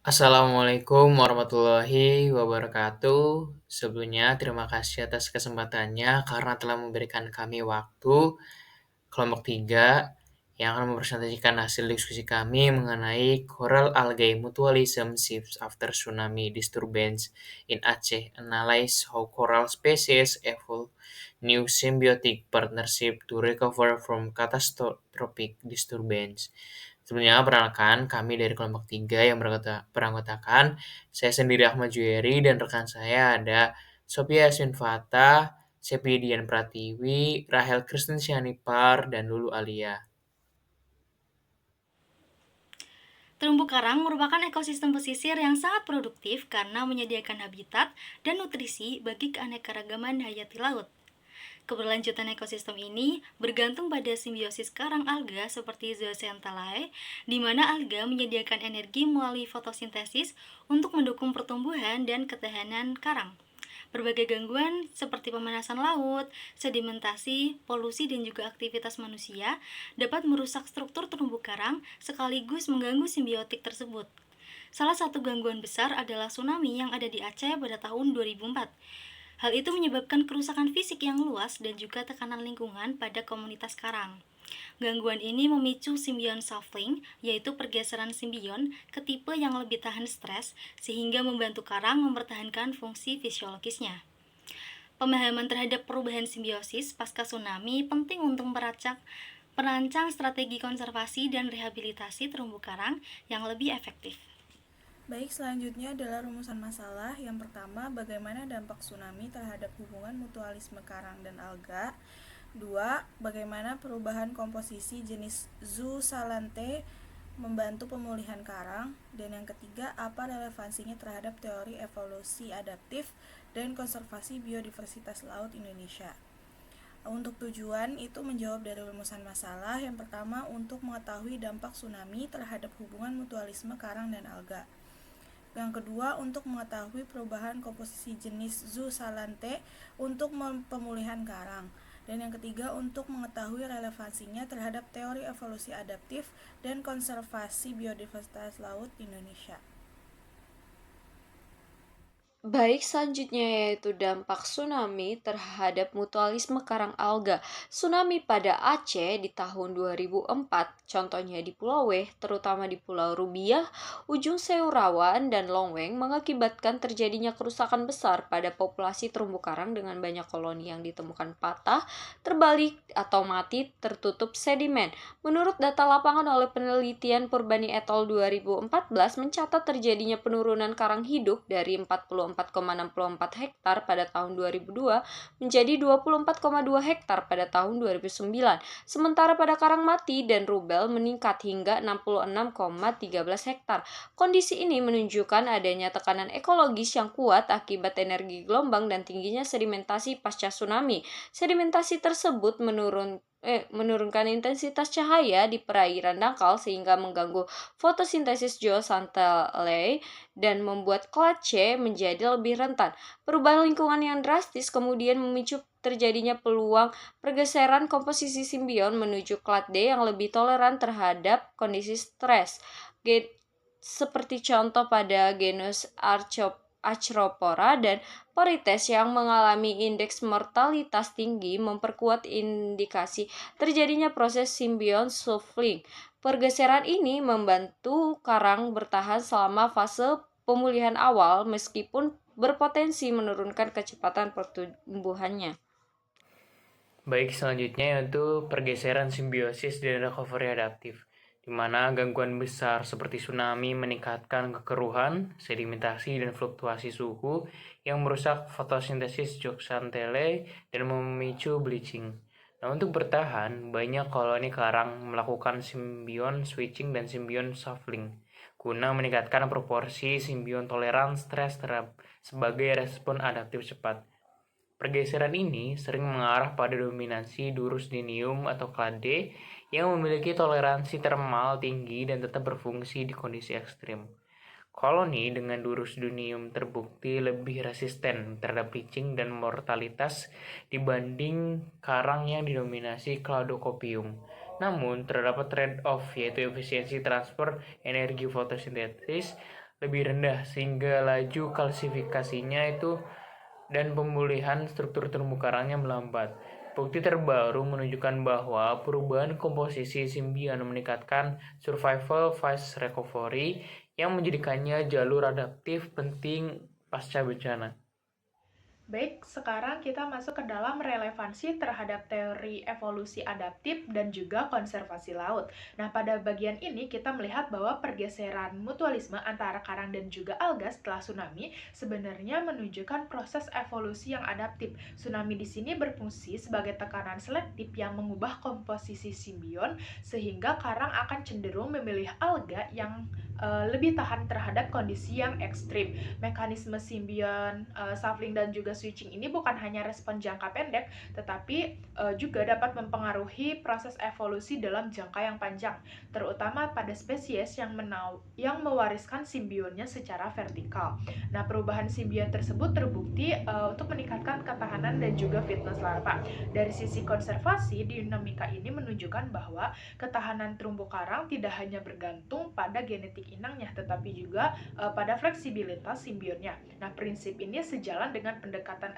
Assalamualaikum warahmatullahi wabarakatuh. Sebelumnya terima kasih atas kesempatannya karena telah memberikan kami waktu. Kelompok 3 yang akan mempresentasikan hasil diskusi kami mengenai Coral Algae Mutualism Shifts After Tsunami Disturbance in Aceh, Analyze how coral species evolve new symbiotic partnership to recover from catastrophic disturbance. Sebelumnya, perkenalkan kami dari kelompok 3 yang beranggotakan saya sendiri Ahmad Jueri dan rekan saya ada Sophia Yasmin Fatah, Septidian Pratiwi, Rahel Kristen Sianipar, dan Lulu Alia. Terumbu karang merupakan ekosistem pesisir yang sangat produktif karena menyediakan habitat dan nutrisi bagi keanekaragaman hayati laut. Keberlanjutan ekosistem ini bergantung pada simbiosis karang alga seperti zooxanthellae, di mana alga menyediakan energi melalui fotosintesis untuk mendukung pertumbuhan dan ketahanan karang. Berbagai gangguan seperti pemanasan laut, sedimentasi, polusi, dan juga aktivitas manusia dapat merusak struktur terumbu karang sekaligus mengganggu simbiotik tersebut. Salah satu gangguan besar adalah tsunami yang ada di Aceh pada tahun 2004. Hal itu menyebabkan kerusakan fisik yang luas dan juga tekanan lingkungan pada komunitas karang. Gangguan ini memicu simbion shuffling, yaitu pergeseran simbion ke tipe yang lebih tahan stres, sehingga membantu karang mempertahankan fungsi fisiologisnya. Pemahaman terhadap perubahan simbiosis pasca tsunami penting untuk merancang strategi konservasi dan rehabilitasi terumbu karang yang lebih efektif. Baik, selanjutnya adalah rumusan masalah. Yang pertama, bagaimana dampak tsunami terhadap hubungan mutualisme karang dan alga. Dua, bagaimana perubahan komposisi jenis zooxanthellae membantu pemulihan karang. Dan yang ketiga, apa relevansinya terhadap teori evolusi adaptif dan konservasi biodiversitas laut Indonesia. Untuk tujuan itu menjawab dari rumusan masalah. Yang pertama, untuk mengetahui dampak tsunami terhadap hubungan mutualisme karang dan alga. Yang kedua, untuk mengetahui perubahan komposisi jenis zooxanthellae untuk pemulihan karang. Dan yang ketiga, untuk mengetahui relevansinya terhadap teori evolusi adaptif dan konservasi biodiversitas laut Indonesia. Baik, selanjutnya yaitu dampak tsunami terhadap mutualisme karang alga. Tsunami pada Aceh di tahun 2004, contohnya di Pulau Weh, terutama di Pulau Rubiah, Ujung Seurawan, dan Longweng, mengakibatkan terjadinya kerusakan besar pada populasi terumbu karang dengan banyak koloni yang ditemukan patah, terbalik, atau mati tertutup sedimen. Menurut data lapangan oleh penelitian Purbani et al. 2014 mencatat terjadinya penurunan karang hidup dari 44,64 hektar pada tahun 2002 menjadi 24,2 hektar pada tahun 2009. Sementara pada karang mati dan rubel meningkat hingga 66,13 hektar. Kondisi ini menunjukkan adanya tekanan ekologis yang kuat akibat energi gelombang dan tingginya sedimentasi pasca tsunami. Sedimentasi tersebut menurunkan intensitas cahaya di perairan dangkal sehingga mengganggu fotosintesis zooxanthellae dan membuat kelat C menjadi lebih rentan. Perubahan lingkungan yang drastis kemudian memicu terjadinya peluang pergeseran komposisi simbion menuju kelat D yang lebih toleran terhadap kondisi stres. Seperti contoh pada genus Arthropoda dan Porites yang mengalami indeks mortalitas tinggi memperkuat indikasi terjadinya proses simbion shuffling. Pergeseran ini membantu karang bertahan selama fase pemulihan awal meskipun berpotensi menurunkan kecepatan pertumbuhannya. Baik, selanjutnya yaitu pergeseran simbiosis dan recovery adaptif, di mana gangguan besar seperti tsunami meningkatkan kekeruhan, sedimentasi, dan fluktuasi suhu yang merusak fotosintesis zooxanthellae dan memicu bleaching. Nah, untuk bertahan, banyak koloni karang melakukan simbion switching dan simbion shuffling guna meningkatkan proporsi simbion toleran stres sebagai respon adaptif cepat. Pergeseran ini sering mengarah pada dominasi Durusdinium atau Clade yang memiliki toleransi termal tinggi dan tetap berfungsi di kondisi ekstrim. Koloni dengan Durusdinium terbukti lebih resisten terhadap bleaching dan mortalitas dibanding karang yang didominasi Cladocopium. Namun, terdapat trade-off yaitu efisiensi transfer energi fotosintesis lebih rendah sehingga laju kalsifikasinya itu dan pemulihan struktur terumbu karangnya melambat. Bukti terbaru menunjukkan bahwa perubahan komposisi simbion meningkatkan survival phase recovery yang menjadikannya jalur adaptif penting pasca bencana. Baik, sekarang kita masuk ke dalam relevansi terhadap teori evolusi adaptif dan juga konservasi laut. Nah, pada bagian ini kita melihat bahwa pergeseran mutualisme antara karang dan juga alga setelah tsunami sebenarnya menunjukkan proses evolusi yang adaptif. Tsunami di sini berfungsi sebagai tekanan selektif yang mengubah komposisi simbion sehingga karang akan cenderung memilih alga yang lebih tahan terhadap kondisi yang ekstrim. Mekanisme simbion, shuffling dan juga switching ini bukan hanya respon jangka pendek, tetapi juga dapat mempengaruhi proses evolusi dalam jangka yang panjang, terutama pada spesies yang mewariskan simbionnya secara vertikal. Nah, perubahan simbion tersebut terbukti untuk meningkatkan ketahanan dan juga fitness larva. Dari sisi konservasi, dinamika ini menunjukkan bahwa ketahanan terumbu karang tidak hanya bergantung pada genetik inangnya, tetapi juga pada fleksibilitas simbionnya. Nah, prinsip ini sejalan dengan pendekatan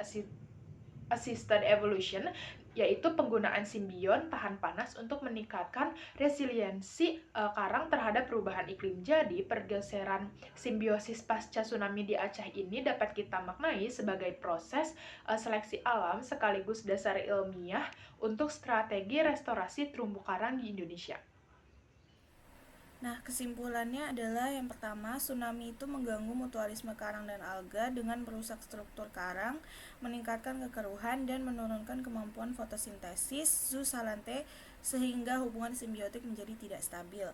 assisted evolution, yaitu penggunaan simbion tahan panas untuk meningkatkan resiliensi karang terhadap perubahan iklim. Jadi, pergeseran simbiosis pasca tsunami di Aceh ini dapat kita maknai sebagai proses seleksi alam sekaligus dasar ilmiah untuk strategi restorasi terumbu karang di Indonesia. Nah, kesimpulannya adalah yang pertama, tsunami itu mengganggu mutualisme karang dan alga dengan merusak struktur karang, meningkatkan kekeruhan, dan menurunkan kemampuan fotosintesis zooxanthellae sehingga hubungan simbiotik menjadi tidak stabil.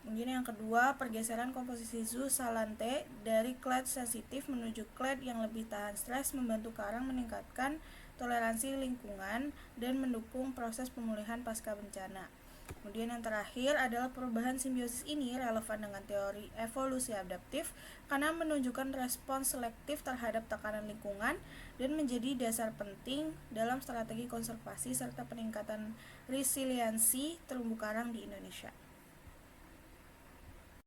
Kemudian yang kedua, pergeseran komposisi zooxanthellae dari clade sensitif menuju clade yang lebih tahan stres membantu karang meningkatkan toleransi lingkungan dan mendukung proses pemulihan pasca bencana. Kemudian yang terakhir adalah perubahan simbiosis ini relevan dengan teori evolusi adaptif karena menunjukkan respons selektif terhadap tekanan lingkungan dan menjadi dasar penting dalam strategi konservasi serta peningkatan resiliensi terumbu karang di Indonesia.